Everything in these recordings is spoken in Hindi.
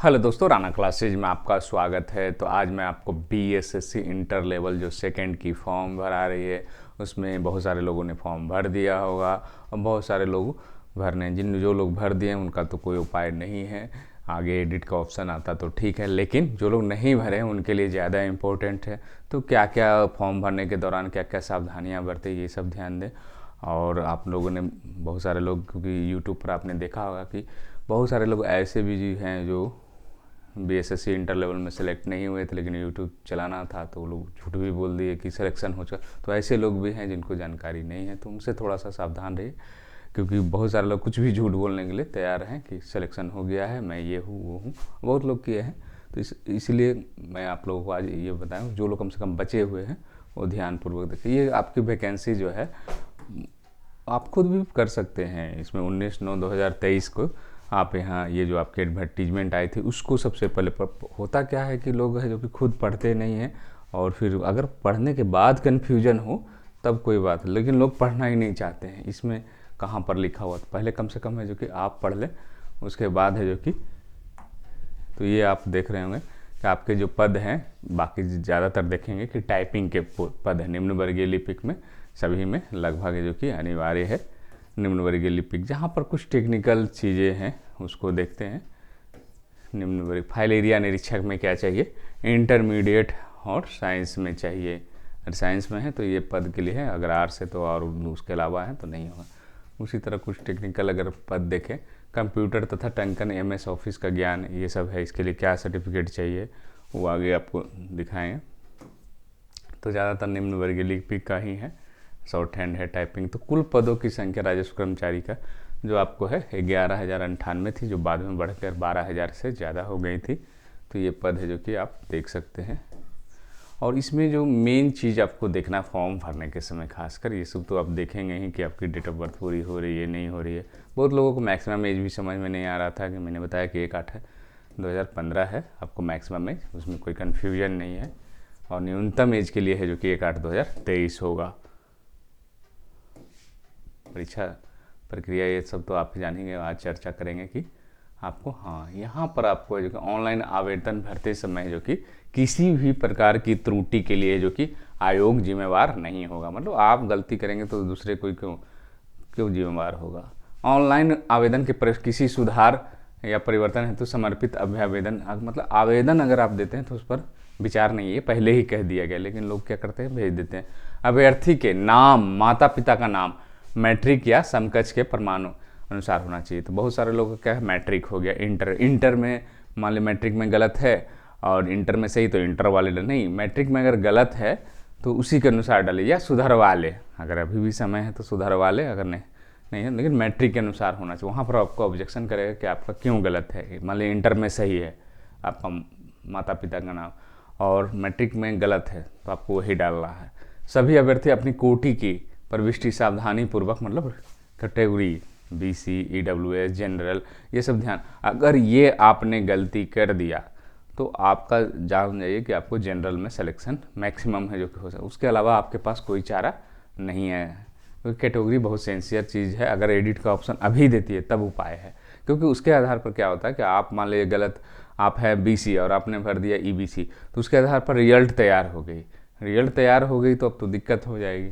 हेलो दोस्तों, राणा क्लासेज में आपका स्वागत है। तो आज मैं आपको बीएसएससी इंटर लेवल जो सेकंड की फॉर्म भरा रही है उसमें बहुत सारे लोगों ने फॉर्म भर दिया होगा और बहुत सारे लोग भरने जो लोग भर दिए उनका तो कोई उपाय नहीं है। आगे एडिट का ऑप्शन आता तो ठीक है, लेकिन जो लोग नहीं भरे हैं उनके लिए ज़्यादा इम्पोर्टेंट है। तो क्या क्या फॉर्म भरने के दौरान क्या क्या सावधानियाँ बरतें, ये सब ध्यान दें। और आप लोगों ने बहुत सारे लोग, क्योंकि यूट्यूब पर आपने देखा होगा कि बहुत सारे लोग ऐसे भी हैं जो बीएसएससी इंटर लेवल में सेलेक्ट नहीं हुए थे, लेकिन यूट्यूब चलाना था तो वो लोग झूठ भी बोल दिए कि सिलेक्शन हो चुका। तो ऐसे लोग भी हैं जिनको जानकारी नहीं है, तो उनसे थोड़ा सा सावधान रहिए, क्योंकि बहुत सारे लोग कुछ भी झूठ बोलने के लिए तैयार हैं कि सिलेक्शन हो गया है, मैं ये हूँ वो हूँ। बहुत लोग किए हैं, तो इसलिए मैं आप लोगों को आज ये बताऊँ, जो लोग कम से कम बचे हुए हैं वो ध्यानपूर्वक देखें। ये आपकी वैकेंसी जो है आप खुद भी कर सकते हैं। इसमें 19/9/2023 को आप यहाँ ये जो आपके एडवर्टीजमेंट आई थी उसको सबसे पहले होता क्या है कि लोग हैं जो कि खुद पढ़ते नहीं हैं, और फिर अगर पढ़ने के बाद कन्फ्यूजन हो तब कोई बात है, लेकिन लोग पढ़ना ही नहीं चाहते हैं। इसमें कहाँ पर लिखा हुआ, तो पहले कम से कम है जो कि आप पढ़ लें, उसके बाद है जो कि तो ये आप देख रहे होंगे कि आपके जो पद हैं, बाकी ज़्यादातर देखेंगे कि टाइपिंग के पद हैं। निम्न वर्गीय लिपिक में सभी में लगभग जो कि अनिवार्य है निम्न वर्गीय लिपिक। जहाँ पर कुछ टेक्निकल चीज़ें हैं उसको देखते हैं। निम्न वर्ग फाइल एरिया निरीक्षक में क्या चाहिए, इंटरमीडिएट और साइंस में चाहिए। अगर साइंस में है तो ये पद के लिए है, अगर आर्ट्स से तो और उसके अलावा है तो नहीं होगा। उसी तरह कुछ टेक्निकल अगर पद देखें, कंप्यूटर तथा टंकन एमएस ऑफिस का ज्ञान, ये सब है, इसके लिए क्या सर्टिफिकेट चाहिए वो आगे आपको दिखाएंगे। तो ज़्यादातर निम्न वर्गीय लिपिक का ही है, शॉर्ट हैंड है, टाइपिंग। तो कुल पदों की संख्या राजस्व कर्मचारी का जो आपको है 11,098 थी, जो बाद में बढ़कर 12,000 से ज़्यादा हो गई थी। तो ये पद है जो कि आप देख सकते हैं। और इसमें जो मेन चीज़ आपको देखना फॉर्म भरने के समय खासकर, ये सब तो आप देखेंगे ही कि आपकी डेट ऑफ बर्थ पूरी हो रही है नहीं हो रही है। बहुत लोगों को मैक्सिमम एज भी समझ में नहीं आ रहा था, कि मैंने बताया कि 1/8/2015 है आपको मैक्सिमम एज, उसमें कोई कन्फ्यूजन नहीं है। और न्यूनतम एज के लिए है जो कि 1/8/2023 होगा। परीक्षा प्रक्रिया ये सब तो आप जानेंगे, आज चर्चा करेंगे कि आपको यहाँ पर आपको जो कि ऑनलाइन आवेदन भरते समय जो कि किसी भी प्रकार की त्रुटि के लिए जो कि आयोग जिम्मेवार नहीं होगा। मतलब आप गलती करेंगे तो दूसरे कोई क्यों जिम्मेवार होगा। ऑनलाइन आवेदन के किसी सुधार या परिवर्तन हेतु समर्पित अभ्यावेदन, मतलब आवेदन अगर आप देते हैं तो उस पर विचार नहीं है, पहले ही कह दिया गया, लेकिन लोग क्या करते हैं, भेज देते हैं। अभ्यर्थी के नाम, माता पिता का नाम मैट्रिक या समकक्ष के प्रमाणों अनुसार होना चाहिए। तो बहुत सारे लोगों का क्या है, मैट्रिक हो गया, इंटर में मान ली मैट्रिक में गलत है और इंटर में सही, तो इंटर वाले नहीं, मैट्रिक में अगर गलत है तो उसी के अनुसार डालिए, या सुधरवा ले, अगर अभी भी समय है तो सुधरवा ले, अगर नहीं है, लेकिन मैट्रिक के अनुसार होना चाहिए। वहाँ पर आपको ऑब्जेक्शन करेगा कि आपका क्यों गलत है। मान ली इंटर में सही है आपका माता पिता का नाम और मैट्रिक में गलत है, तो आपको वही डालना है। सभी अभ्यर्थी अपनी कोटि की प्रविष्टि सावधानी पूर्वक, मतलब कैटेगरी बीसी, ईडब्ल्यूएस, जनरल, ये सब ध्यान, अगर ये आपने गलती कर दिया तो आपका जान जाइए कि आपको जनरल में सिलेक्शन मैक्सिमम है जो कि हो सकता है। उसके अलावा आपके पास कोई चारा नहीं है, क्योंकि कैटेगरी बहुत सेंसियर चीज़ है। अगर एडिट का ऑप्शन अभी देती है तब उपाय है, क्योंकि उसके आधार पर क्या होता है कि आप मान लीजिए गलत आप है बीसी और आपने भर दिया ईबीसी, तो उसके आधार पर रिजल्ट तैयार हो गई तो अब तो दिक्कत हो जाएगी।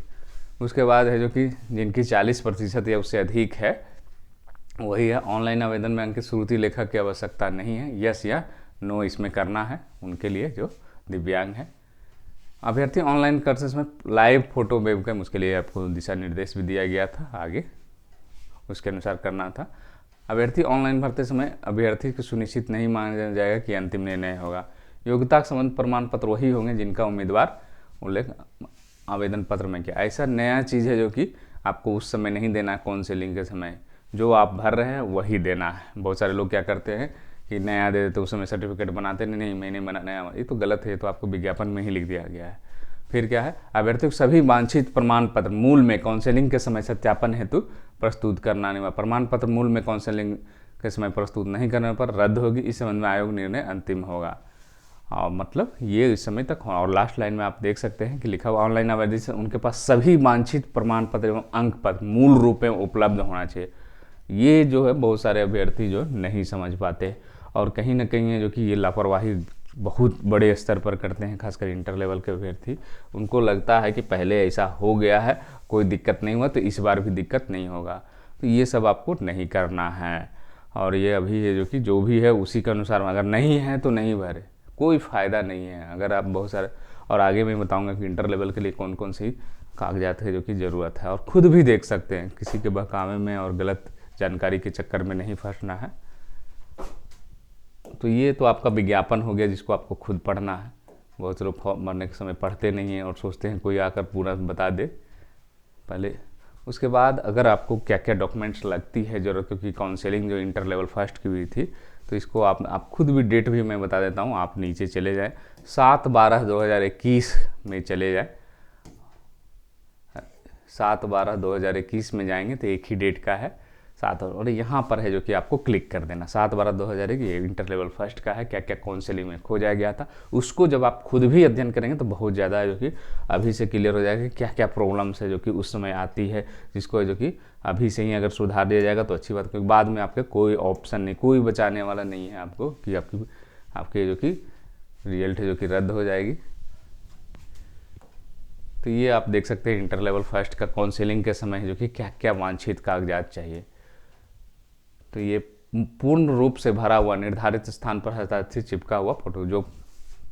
उसके बाद है जो कि जिनकी 40% या उससे अधिक है, वही है ऑनलाइन आवेदन में अंकित श्रुति लेखक की आवश्यकता नहीं है, यस या नो इसमें करना है उनके लिए जो दिव्यांग है। अभ्यर्थी ऑनलाइन कोर्सेज में लाइव फोटो वेबकैम, उसके लिए आपको दिशा निर्देश भी दिया गया था, आगे उसके अनुसार करना था। अभ्यर्थी ऑनलाइन भरते समय अभ्यर्थी को सुनिश्चित नहीं माना जाएगा कि अंतिम निर्णय होगा। योग्यता संबंध प्रमाण पत्र वही होंगे जिनका उम्मीदवार उल्लेख आवेदन पत्र में किया। ऐसा नया चीज़ है जो कि आपको उस समय नहीं देना है, काउंसलिंग के समय जो आप भर रहे हैं वही देना है। बहुत सारे लोग क्या करते हैं कि नया दे देते, उस समय सर्टिफिकेट बनाते नहीं मैंने बना नया, ये तो गलत है, तो आपको विज्ञापन में ही लिख दिया गया है। फिर क्या है, अभ्यर्थी को सभी वांछित प्रमाण पत्र मूल में काउंसलिंग के समय सत्यापन हेतु प्रस्तुत करना नहीं। प्रमाण पत्र मूल में काउंसलिंग के समय प्रस्तुत नहीं करने पर रद्द होगी, इस संबंध में आयोग निर्णय अंतिम होगा। और मतलब ये इस समय तक। और लास्ट लाइन में आप देख सकते हैं कि लिखा हुआ ऑनलाइन आवेदन से उनके पास सभी वांछित प्रमाण पत्र एवं अंक पत्र मूल रूप में उपलब्ध होना चाहिए। ये जो है बहुत सारे अभ्यर्थी जो नहीं समझ पाते। और कहीं ना कहीं है जो कि ये लापरवाही बहुत बड़े स्तर पर करते हैं, खासकर इंटर लेवल के अभ्यर्थी। उनको लगता है कि पहले ऐसा हो गया है, कोई दिक्कत नहीं हुआ, तो इस बार भी दिक्कत नहीं होगा। तो ये सब आपको नहीं करना है। और ये अभी है जो कि जो भी है उसी के अनुसार, अगर नहीं है तो नहीं भरे, कोई फ़ायदा नहीं है। अगर आप बहुत सारे, और आगे मैं बताऊंगा कि इंटर लेवल के लिए कौन कौन सी कागजात है जो कि ज़रूरत है, और ख़ुद भी देख सकते हैं, किसी के बहकावे में और गलत जानकारी के चक्कर में नहीं फंसना है। तो ये तो आपका विज्ञापन हो गया जिसको आपको खुद पढ़ना है। बहुत से लोग फॉर्म भरने के समय पढ़ते नहीं हैं और सोचते हैं कोई आकर पूरा बता दे पहले। उसके बाद अगर आपको क्या क्या डॉक्यूमेंट्स लगती है ज़रूरत, क्योंकि काउंसलिंग जो इंटर लेवल फर्स्ट की हुई थी, तो इसको आप खुद भी डेट भी मैं बता देता हूँ। आप नीचे चले जाएँ 7/12/2021 में चले जाएँ, 7/12/2021 में जाएंगे तो एक ही डेट का है 7, और यहाँ पर है जो कि आपको क्लिक कर देना। 7/12/2021 ये इंटर लेवल फर्स्ट का है, क्या क्या काउंसलिंग में खोजा गया था उसको जब आप खुद भी अध्ययन करेंगे तो बहुत ज़्यादा है जो कि अभी से क्लियर हो जाएगा कि क्या क्या प्रॉब्लम्स है जो कि उस समय आती है, जिसको है जो कि अभी से ही अगर सुधार दिया जाएगा तो अच्छी बात, क्योंकि बाद में आपके कोई ऑप्शन नहीं, कोई बचाने वाला नहीं है आपको कि आपके जो कि रिजल्ट है जो कि रद्द हो जाएगी। तो ये आप देख सकते हैं इंटर लेवल फर्स्ट का काउंसलिंग के समय जो कि क्या क्या वांछित कागजात चाहिए। तो ये पूर्ण रूप से भरा हुआ, निर्धारित स्थान पर हस्ताक्षर चिपका हुआ फोटो जो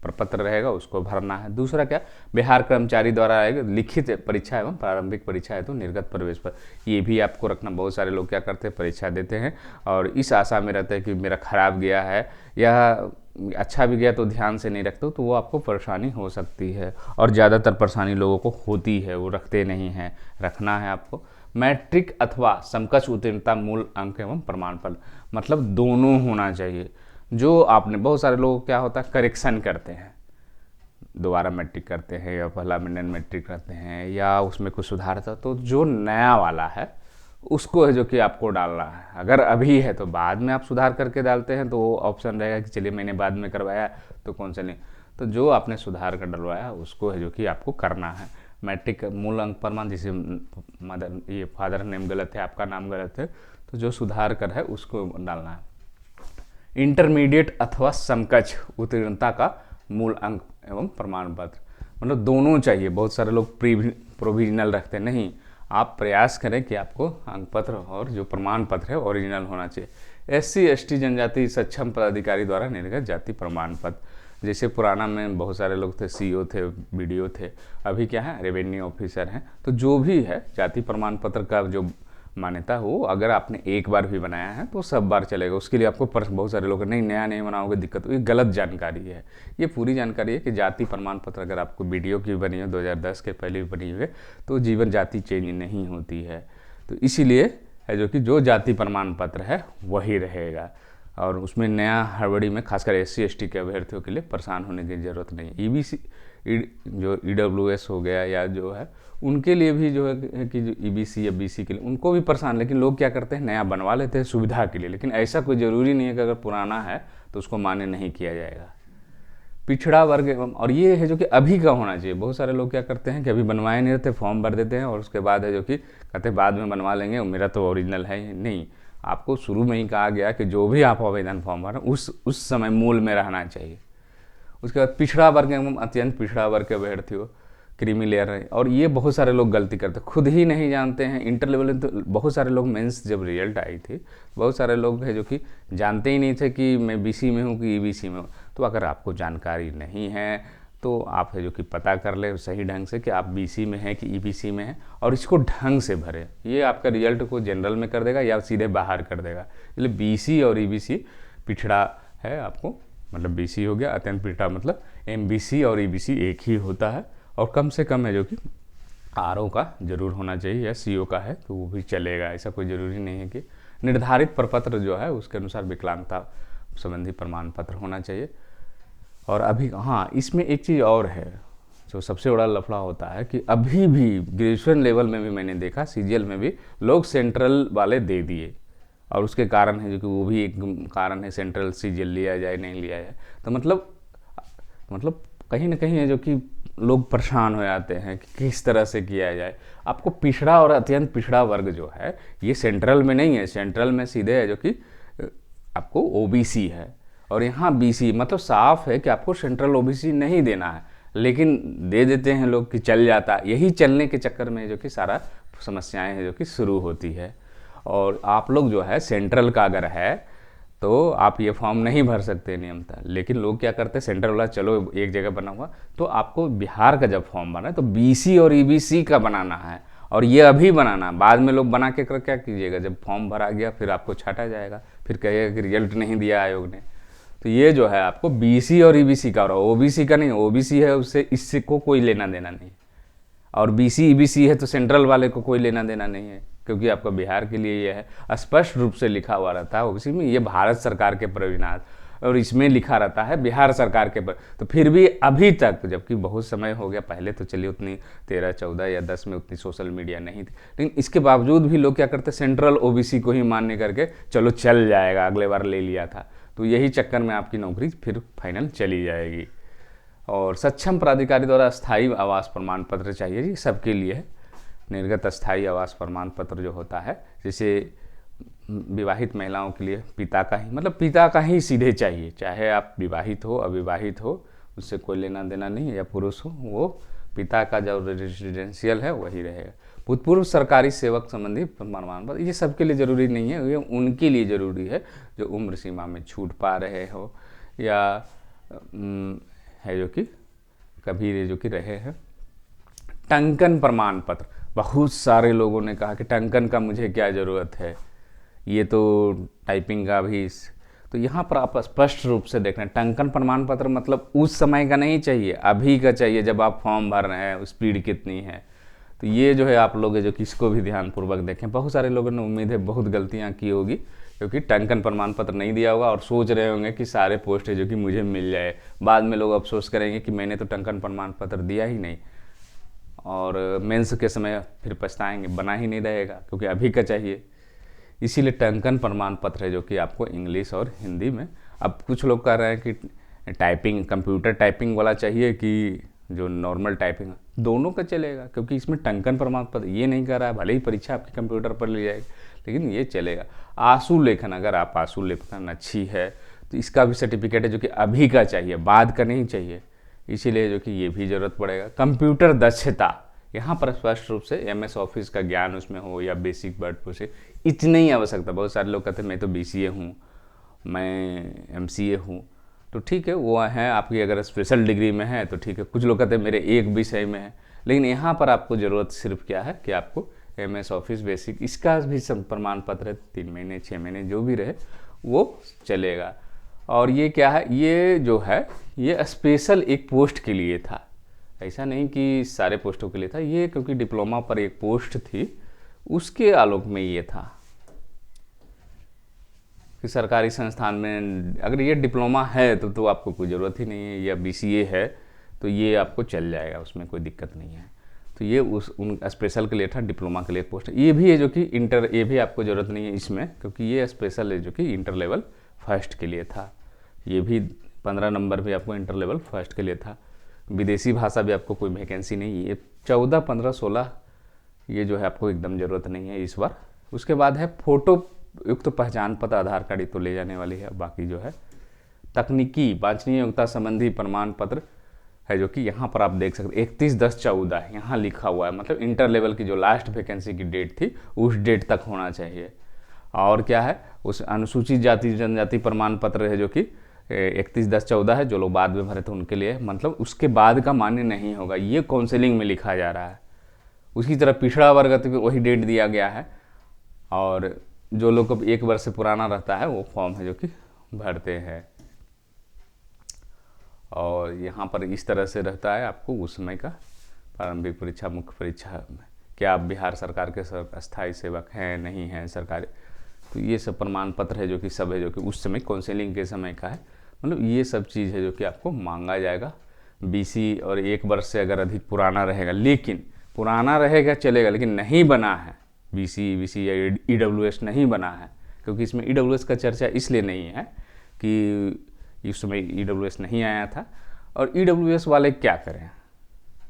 प्रपत्र रहेगा उसको भरना है। दूसरा क्या, बिहार कर्मचारी द्वारा आएगा लिखित परीक्षा एवं प्रारंभिक परीक्षा है तो निर्गत प्रवेश पर, ये भी आपको रखना। बहुत सारे लोग क्या करते हैं, परीक्षा देते हैं और इस आशा में रहते हैं कि मेरा खराब गया है या अच्छा भी गया तो ध्यान से नहीं रखते, तो वो आपको परेशानी हो सकती है। और ज़्यादातर परेशानी लोगों को होती है, वो रखते नहीं हैं। रखना है आपको मैट्रिक अथवा समकक्ष उत्तीर्णता मूल अंक एवं प्रमाण पत्र, मतलब दोनों होना चाहिए। जो आपने, बहुत सारे लोग क्या होता है करेक्शन करते हैं, दोबारा मैट्रिक करते हैं या पहला अमेंडमेंट मैट्रिक करते हैं या उसमें कुछ सुधार था, तो जो नया वाला है उसको है जो कि आपको डालना है। अगर अभी है तो बाद में आप सुधार करके डालते हैं तो ऑप्शन रहेगा कि चलिए मैंने बाद में करवाया तो कौन सा नहीं, तो जो आपने सुधार कर डलवाया उसको है जो कि आपको करना है। मैट्रिक मूल अंक प्रमाण, जैसे मदर ये फादर नेम गलत है, आपका नाम गलत है, तो जो सुधार कर है उसको डालना है। इंटरमीडिएट अथवा समकक्ष उत्तीर्णता का मूल अंक एवं प्रमाण पत्र, मतलब दोनों चाहिए। बहुत सारे लोग प्रोविजनल रखते नहीं, आप प्रयास करें कि आपको अंक पत्र और जो प्रमाण पत्र है ओरिजिनल होना चाहिए। SC ST जनजाति सक्षम पदाधिकारी द्वारा निर्गत जाति प्रमाण पत्र, जैसे पुराना में बहुत सारे लोग थे, CO थे, BDO थे, अभी क्या है रेवेन्यू ऑफिसर हैं। तो जो भी है जाति प्रमाण पत्र का जो मान्यता हो, अगर आपने एक बार भी बनाया है तो सब बार चलेगा। उसके लिए आपको बहुत सारे लोग नहीं, नया नहीं बनाओगे दिक्कत हो, ये गलत जानकारी है। ये पूरी जानकारी है कि जाति प्रमाण पत्र अगर आपको BDO की बनी हो 2010 के पहले भी बनी हुई है तो जीवन जाति चेंज नहीं होती है। तो इसीलिए है जो कि जो जाति प्रमाण पत्र है वही रहेगा, और उसमें नया हड़बड़ी में खासकर SC ST के अभ्यर्थियों के लिए परेशान होने की ज़रूरत नहीं। EBC जो EWS हो गया या जो है उनके लिए भी जो है कि जो EBC या BC के लिए उनको भी परेशान, लेकिन लोग क्या करते हैं नया बनवा लेते हैं सुविधा के लिए, लेकिन ऐसा कोई ज़रूरी नहीं है कि अगर पुराना है तो उसको मान्य नहीं किया जाएगा। पिछड़ा वर्ग एवं, और ये है जो कि अभी का होना चाहिए। बहुत सारे लोग क्या करते हैं कि अभी बनवाए नहीं रहते, फॉर्म भर देते हैं और उसके बाद है जो कि कहते हैं बाद में बनवा लेंगे, मेरा तो ओरिजिनल है नहीं। आपको शुरू में ही कहा गया कि जो भी आप आवेदन फॉर्म भरें उस समय मूल में रहना चाहिए। उसके बाद पिछड़ा वर्ग एवं अत्यंत पिछड़ा वर्ग के अभ्यर्थी हो, क्रीमी लेयर है, और ये बहुत सारे लोग गलती करते हैं, खुद ही नहीं जानते हैं। इंटर लेवल में तो बहुत सारे लोग मेंस जब रिजल्ट आई थी, बहुत सारे लोग हैं जो कि जानते ही नहीं थे कि मैं BC में हूँ कि EBC में हूँ। तो अगर आपको जानकारी नहीं है तो आप है जो कि पता कर ले सही ढंग से कि आप BC में हैं कि EBC में हैं, और इसको ढंग से भरें। ये आपका रिजल्ट को जनरल में कर देगा या सीधे बाहर कर देगा। इसलिए BC और EBC पिछड़ा है आपको, मतलब BC हो गया, अत्यंत पिछड़ा मतलब MBC और EBC एक ही होता है। और कम से कम है जो कि RO का जरूर होना चाहिए या CO का है तो वो भी चलेगा, ऐसा कोई ज़रूरी नहीं है कि निर्धारित प्रपत्र जो है उसके अनुसार विकलांगता संबंधी प्रमाण पत्र होना चाहिए। और अभी हाँ, इसमें एक चीज़ और है जो सबसे बड़ा लफड़ा होता है कि अभी भी ग्रेजुएशन लेवल में भी मैंने देखा, CGL में भी लोग सेंट्रल वाले दे दिए, और उसके कारण है जो कि वो भी एक कारण है सेंट्रल CGL लिया जाए नहीं लिया जाए। तो मतलब कहीं ना कहीं है जो कि लोग परेशान हो जाते हैं कि किस तरह से किया जाए। आपको पिछड़ा और अत्यंत पिछड़ा वर्ग जो है ये सेंट्रल में नहीं है, सेंट्रल में सीधे है जो कि आपको OBC है। और यहाँ बीसी मतलब साफ है कि आपको सेंट्रल ओबीसी नहीं देना है, लेकिन दे देते हैं लोग कि चल जाता। यही चलने के चक्कर में जो कि सारा समस्याएं हैं जो कि शुरू होती है। और आप लोग जो है सेंट्रल का अगर है तो आप ये फॉर्म नहीं भर सकते नियमतः, लेकिन लोग क्या करते हैं सेंट्रल वाला चलो एक जगह बना हुआ, तो आपको बिहार का जब फॉर्म बना है तो बीसी और ईबीसी का बनाना है, और ये अभी बनाना, बाद में लोग बना के कर क्या कीजिएगा, जब फॉर्म भरा गया फिर आपको छाटा जाएगा, फिर कहिएगा कि रिजल्ट नहीं दिया आयोग ने। तो ये जो है आपको बीसी और ईबीसी का, और ओबीसी का नहीं, ओबीसी है उससे इससे को कोई लेना देना नहीं, और बीसी ईबीसी है तो सेंट्रल वाले को कोई लेना देना नहीं है, क्योंकि आपका बिहार के लिए ये है स्पष्ट रूप से लिखा हुआ रहता है उसी में, ये भारत सरकार के परिणाम, और इसमें लिखा रहता है बिहार सरकार के पर। तो फिर भी अभी तक, जबकि बहुत समय हो गया, पहले तो चलिए उतनी 13, 14 या 10 में उतनी सोशल मीडिया नहीं थी, लेकिन इसके बावजूद भी लोग क्या करते सेंट्रल ओबीसी को ही मान्य करके चलो चल जाएगा, अगले बार ले लिया था, तो यही चक्कर में आपकी नौकरी फिर फाइनल चली जाएगी। और सक्षम प्राधिकारी द्वारा स्थायी आवास प्रमाण पत्र चाहिए जी, सबके लिए है। निर्गत स्थायी आवास प्रमाण पत्र जो होता है, जैसे विवाहित महिलाओं के लिए पिता का ही, मतलब पिता का ही सीधे चाहिए, चाहे आप विवाहित हो अविवाहित हो, उससे कोई लेना देना नहीं, या पुरुष हो, वो पिता का जो रेजिडेंशियल है वही रहेगा। भूतपूर्व सरकारी सेवक संबंधी प्रमाण पत्र ये सबके लिए ज़रूरी नहीं है, ये उनके लिए ज़रूरी है जो उम्र सीमा में छूट पा रहे हो, या है जो कि कभी जो कि रहे हैं। टंकन प्रमाण पत्र, बहुत सारे लोगों ने कहा कि टंकन का मुझे क्या ज़रूरत है, ये तो टाइपिंग का भी, तो यहाँ पर आप स्पष्ट रूप से देख रहे हैं टंकन प्रमाण पत्र मतलब उस समय का नहीं चाहिए, अभी का चाहिए, जब आप फॉर्म भर रहे हैं स्पीड कितनी है। तो ये जो है आप लोग जो कि इसको भी ध्यानपूर्वक देखें। बहुत सारे लोगों ने उम्मीद है बहुत गलतियाँ की होगी, क्योंकि टंकन प्रमाण पत्र नहीं दिया होगा और सोच रहे होंगे कि सारे पोस्ट है जो कि मुझे मिल जाए, बाद में लोग अफसोस करेंगे कि मैंने तो टंकन प्रमाण पत्र दिया ही नहीं, और मेंस के समय फिर पछताएंगे, बना ही नहीं रहेगा, क्योंकि अभी का चाहिए। इसीलिए टंकन प्रमाण पत्र है जो कि आपको इंग्लिश और हिंदी में, अब कुछ लोग कह रहे हैं कि टाइपिंग कंप्यूटर टाइपिंग वाला चाहिए कि जो नॉर्मल टाइपिंग, दोनों का चलेगा, क्योंकि इसमें टंकन प्रमाण पत्र ये नहीं कर रहा है, भले ही परीक्षा आपकी कंप्यूटर पर ली जाएगी, लेकिन ये चलेगा। आशु लेखन, अगर आप आशु लेखन अच्छी है तो इसका भी सर्टिफिकेट है जो कि अभी का चाहिए, बाद का नहीं चाहिए, इसीलिए जो कि ये भी ज़रूरत पड़ेगा। कंप्यूटर दक्षता, यहाँ पर स्पष्ट रूप से MS ऑफिस का ज्ञान उसमें हो, या बेसिक वर्ड प्रोसेस, इतनी ही आवश्यकता। बहुत सारे लोग कहते हैं मैं तो BCA हूँ, मैं MCA हूँ, तो ठीक है वो है आपकी, अगर स्पेशल डिग्री में है तो ठीक है। कुछ लोग कहते हैं मेरे एक विषय में है, लेकिन यहाँ पर आपको ज़रूरत सिर्फ क्या है कि आपको MS ऑफिस बेसिक, इसका भी प्रमाण पत्र 3 महीने 6 महीने जो भी रहे वो चलेगा। और ये क्या है, ये जो है ये स्पेशल एक पोस्ट के लिए था, ऐसा नहीं कि सारे पोस्टों के लिए था, ये क्योंकि डिप्लोमा पर एक पोस्ट थी उसके आलोक में ये था कि सरकारी संस्थान में अगर ये डिप्लोमा है तो आपको कोई ज़रूरत ही नहीं है, या BCA है तो ये आपको चल जाएगा, उसमें कोई दिक्कत नहीं है। तो ये उन स्पेशल के लिए था, डिप्लोमा के लिए पोस्ट। ये भी है जो कि इंटर, ये भी आपको ज़रूरत नहीं है इसमें, क्योंकि ये स्पेशल है जो कि इंटर लेवल फर्स्ट के लिए था। ये भी 15 नंबर भी आपको इंटर लेवल फर्स्ट के लिए था। विदेशी भाषा भी आपको कोई वैकेंसी नहीं है, 14, 15, 16 ये जो है आपको एकदम ज़रूरत नहीं है इस बार। उसके बाद है फोटो युक्त पहचान पत्र, आधार कार्ड तो ले जाने वाली है, बाकी जो है तकनीकी वांछनीय योग्यता संबंधी प्रमाण पत्र है जो कि यहाँ पर आप देख सकते 31/10/14 यहाँ लिखा हुआ है, मतलब इंटर लेवल की जो लास्ट वैकेंसी की डेट थी उस डेट तक होना चाहिए। और क्या है, उस अनुसूचित जाति जनजाति प्रमाण पत्र है जो कि 31/10/14 है, जो लोग बाद में भरे थे उनके लिए, मतलब उसके बाद का मान्य नहीं होगा, ये काउंसिलिंग में लिखा जा रहा है। उसकी तरह पिछड़ा वर्ग तो वही डेट दिया गया है, और जो लोग अब 1 वर्ष से पुराना रहता है वो फॉर्म है जो कि भरते हैं। और यहाँ पर इस तरह से रहता है आपको उस समय का प्रारंभिक परीक्षा, मुख्य परीक्षा में क्या आप बिहार सरकार के अस्थायी सेवक हैं नहीं हैं सरकारी, तो ये सब प्रमाण पत्र है जो कि सब है जो कि उस समय काउंसिलिंग के समय का है, मतलब ये सब चीज़ है जो कि आपको मांगा जाएगा। BC और 1 वर्ष से अगर अधिक पुराना रहेगा, लेकिन पुराना रहेगा चलेगा, लेकिन नहीं बना है BC या EWS नहीं बना है, क्योंकि इसमें EWS का चर्चा इसलिए नहीं है कि इस समय EWS नहीं आया था। और EWS वाले क्या करें,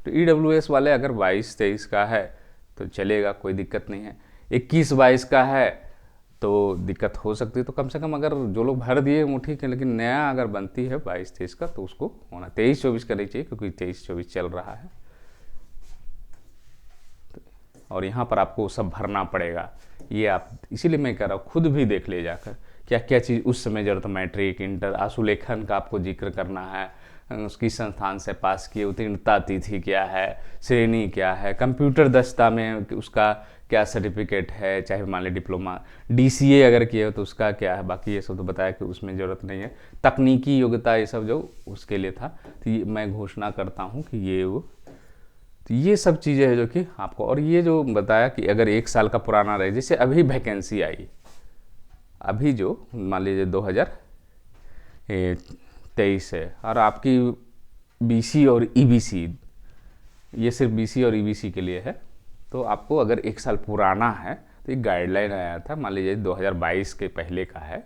तो EWS वाले अगर 22-23 का है तो चलेगा, कोई दिक्कत नहीं है। 21-22 का है तो दिक्कत हो सकती है। तो कम से कम अगर जो लोग भर दिए वो ठीक है, लेकिन नया अगर बनती है 22-23 का तो उसको होना 23-24 का नहीं चाहिए, क्योंकि 23-24 चल रहा है। और यहाँ पर आपको सब भरना पड़ेगा। ये आप, इसीलिए मैं कह रहा हूँ खुद भी देख ले जाकर क्या क्या चीज़ उस समय जरूरत, मैट्रिक इंटर आशुलेखन का आपको जिक्र करना है, उसकी संस्थान से पास किए उत्तीर्णता तिथि क्या है, श्रेणी क्या है, कंप्यूटर दक्षता में उसका क्या सर्टिफिकेट है, चाहे मान ली डिप्लोमा DCA अगर किए हो तो उसका क्या है। बाकी ये सब तो बताया कि उसमें ज़रूरत नहीं है। तकनीकी योग्यता ये सब जो उसके लिए था, तो ये मैं घोषणा करता हूँ कि ये वो, तो ये सब चीज़ें हैं जो कि आपको, और ये जो बताया कि अगर 1 साल का पुराना रहे, जैसे अभी वैकेंसी आई, अभी जो मान लीजिए 2023 है और आपकी BC और EBC, ये सिर्फ BC और EBC के लिए है, तो आपको अगर 1 साल पुराना है तो एक गाइडलाइन आया था, मान लीजिए 2022 के पहले का है,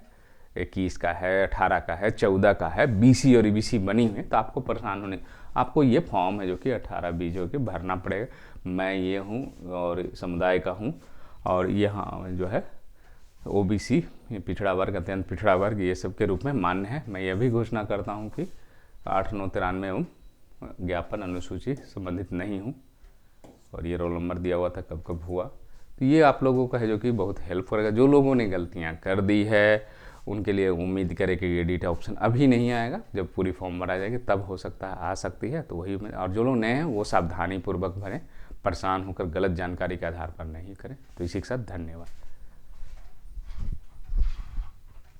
21 का है, 18 का है, 14 का है, BC और EBC बनी हुई, तो आपको परेशान होने, आपको ये फॉर्म है जो कि 18-20 जो कि भरना पड़ेगा। मैं ये हूँ और समुदाय का हूँ, और यहाँ जो है OBC पिछड़ा वर्ग, अत्यंत पिछड़ा वर्ग, ये सब के रूप में मान्य है। मैं यह भी घोषणा करता हूँ कि 8-9-93 ज्ञापन अनुसूची संबंधित नहीं हूँ, और ये रोल नंबर दिया हुआ था कब कब हुआ। तो ये आप लोगों का है जो कि बहुत हेल्प करेगा। जो लोगों ने गलतियाँ कर दी है उनके लिए उम्मीद करें कि एडिट ऑप्शन अभी नहीं आएगा, जब पूरी फॉर्म भरा जाएगी तब हो सकता है आ सकती है, तो वही में। और जो लोग नए हैं वो सावधानी पूर्वक भरें, परेशान होकर गलत जानकारी के आधार पर नहीं करें। तो इसी के साथ धन्यवाद।